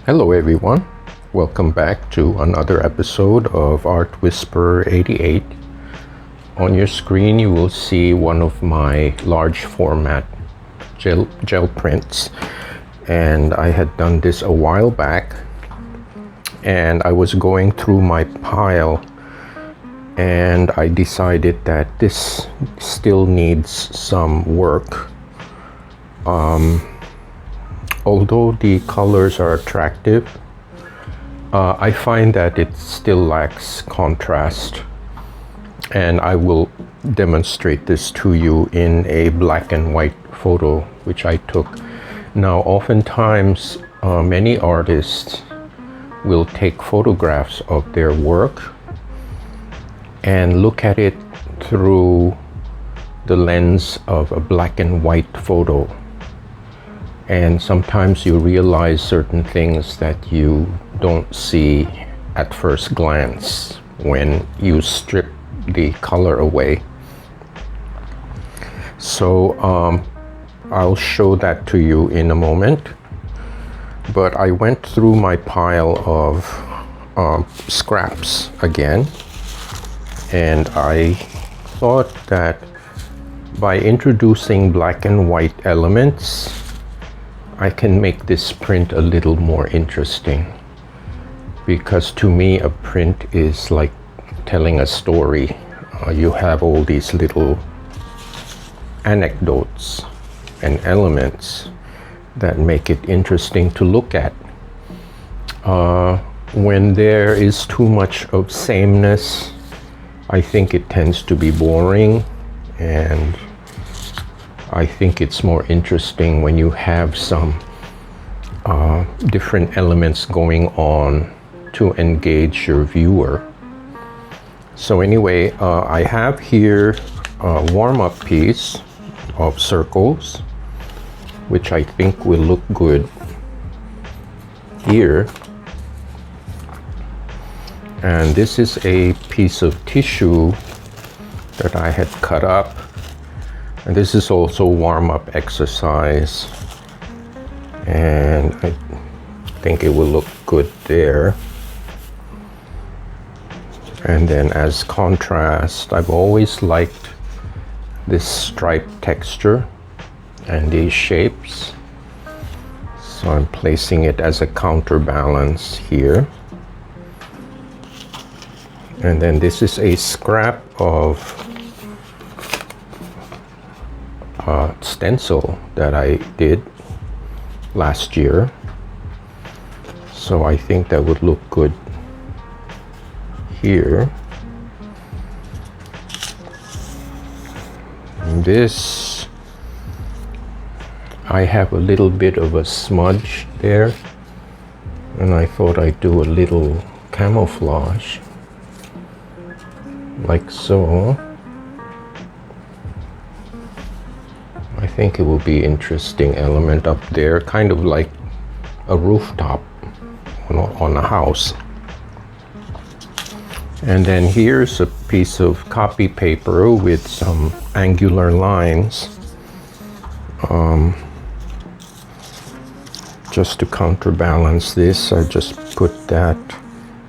Hello everyone, welcome back to another episode of Art Whisperer 88. On your screen you will see one of my large format gel prints, and I had done this a while back, and I was going through my pile and I decided that this still needs some work. Although the colors are attractive, I find that it still lacks contrast, and I will demonstrate this to you in a black and white photo which I took. Now, oftentimes many artists will take photographs of their work and look at it through the lens of a black and white photo. And sometimes you realize certain things that you don't see at first glance when you strip the color away. So I'll show that to you in a moment. But I went through my pile of scraps again, and I thought that by introducing black and white elements, I can make this print a little more interesting, because to me a print is like telling a story. You have all these little anecdotes and elements that make it interesting to look at. When there is too much of sameness, I think it tends to be boring, and I think it's more interesting when you have some different elements going on to engage your viewer. So anyway, I have here a warm-up piece of circles, which I think will look good here. And this is a piece of tissue that I had cut up. And this is also warm-up exercise, and I think it will look good there. And then as contrast, I've always liked this striped texture and these shapes, so I'm placing it as a counterbalance here. And then this is a scrap of stencil that I did last year, so I think that would look good here. This, I have a little bit of a smudge there, and I thought I'd do a little camouflage like so. I think it will be an interesting element up there, kind of like a rooftop on a house. And then here's a piece of copy paper with some angular lines, just to counterbalance this. I just put that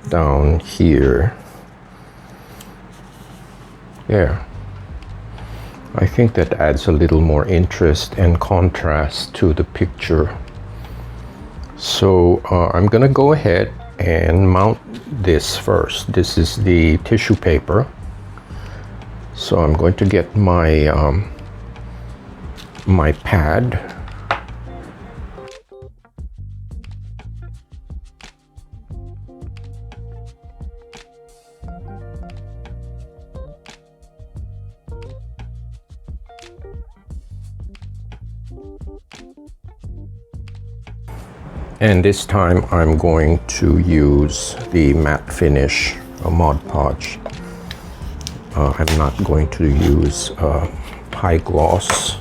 down here. There. I think that adds a little more interest and contrast to the picture. So I'm gonna go ahead and mount this first. This is the tissue paper. So I'm going to get my my pad. And this time I'm going to use the matte finish Mod Podge. I'm not going to use high gloss.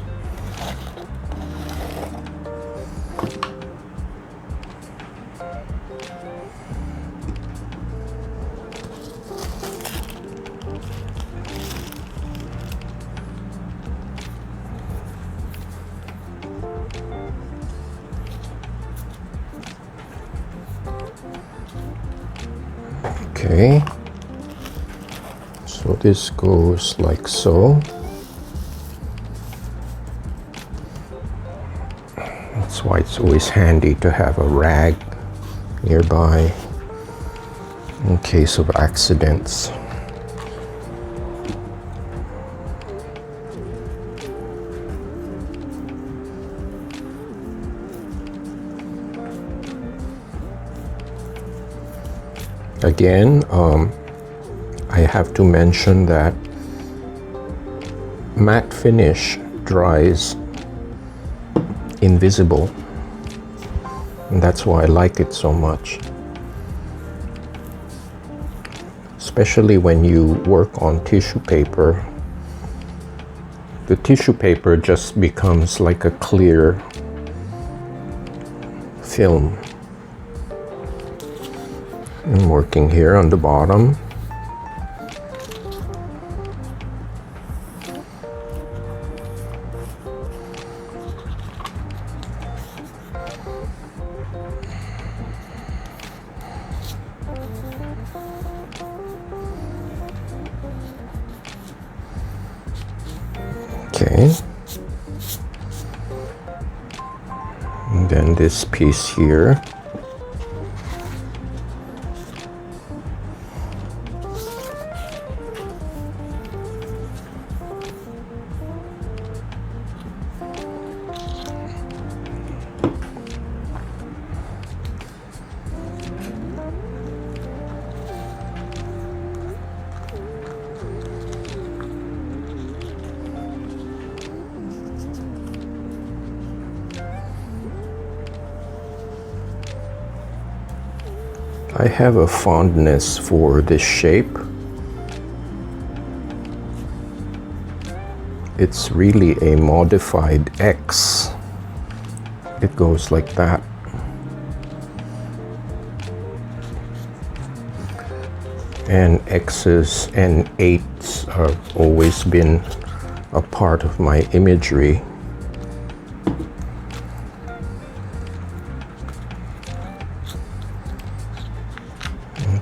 Okay, so this goes like so. That's why it's always handy to have a rag nearby in case of accidents. Again, I have to mention that matte finish dries invisible, and that's why I like it so much, especially when you work on tissue paper. The tissue paper just becomes like a clear film. I'm working here on the bottom. Okay. And then this piece here. I have a fondness for this shape. It's really a modified X. It goes like that. And X's and 8s have always been a part of my imagery.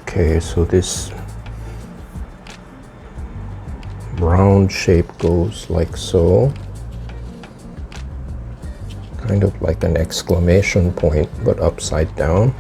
Okay, so this round shape goes like so, kind of like an exclamation point, but upside down.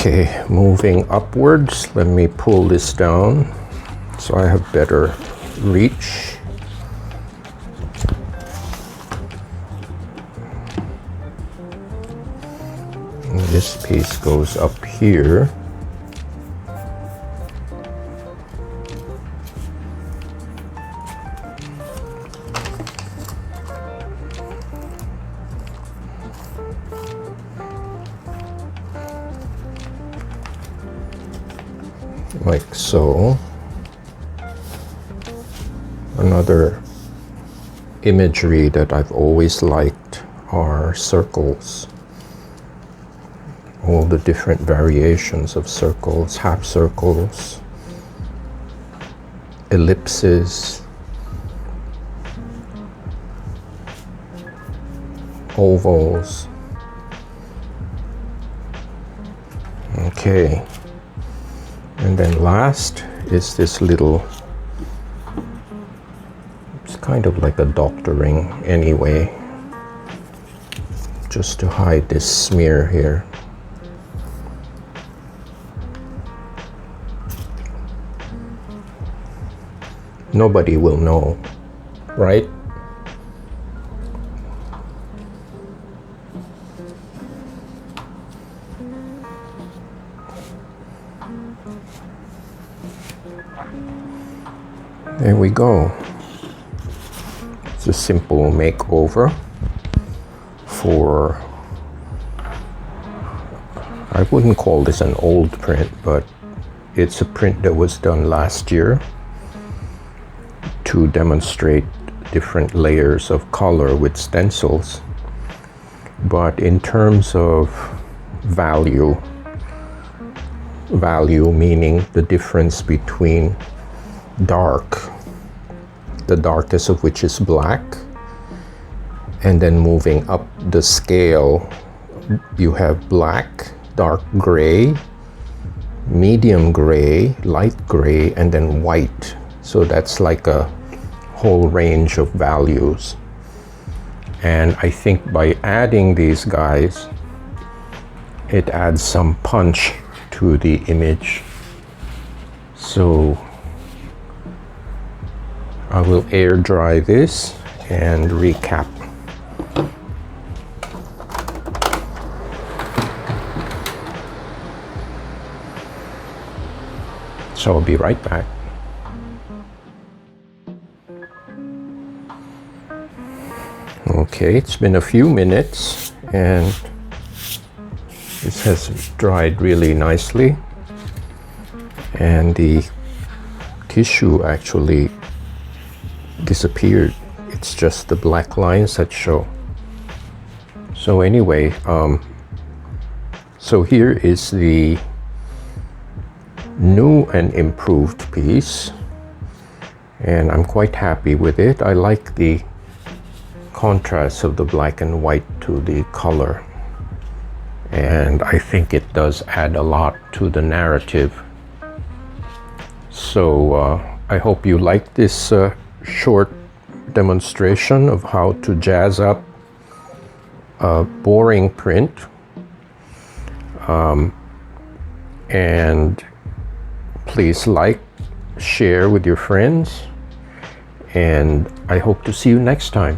Okay, moving upwards, let me pull this down so I have better reach. And this piece goes up here. Like so. Another imagery that I've always liked are circles. All the different variations of circles, half circles, ellipses, ovals. Okay. And then last is this little, it's kind of like a doctoring anyway, just to hide this smear here. Nobody will know, right? There we go. It's a simple makeover for, I wouldn't call this an old print, but it's a print that was done last year to demonstrate different layers of color with stencils. But in terms of value, value, meaning the difference between dark, the darkest of which is black, and then moving up the scale, you have black, dark gray, medium gray, light gray, and then white. So that's like a whole range of values. And I think by adding these guys, it adds some punch to the image. So I will air dry this and recap. So I'll be right back. Okay, it's been a few minutes and this has dried really nicely, and the tissue actually disappeared. It's just the black lines that show. So anyway, so here is the new and improved piece, and I'm quite happy with it. I like the contrast of the black and white to the color, and I think it does add a lot to the narrative. So I hope you like this short demonstration of how to jazz up a boring print, and please like, share with your friends, and I hope to see you next time.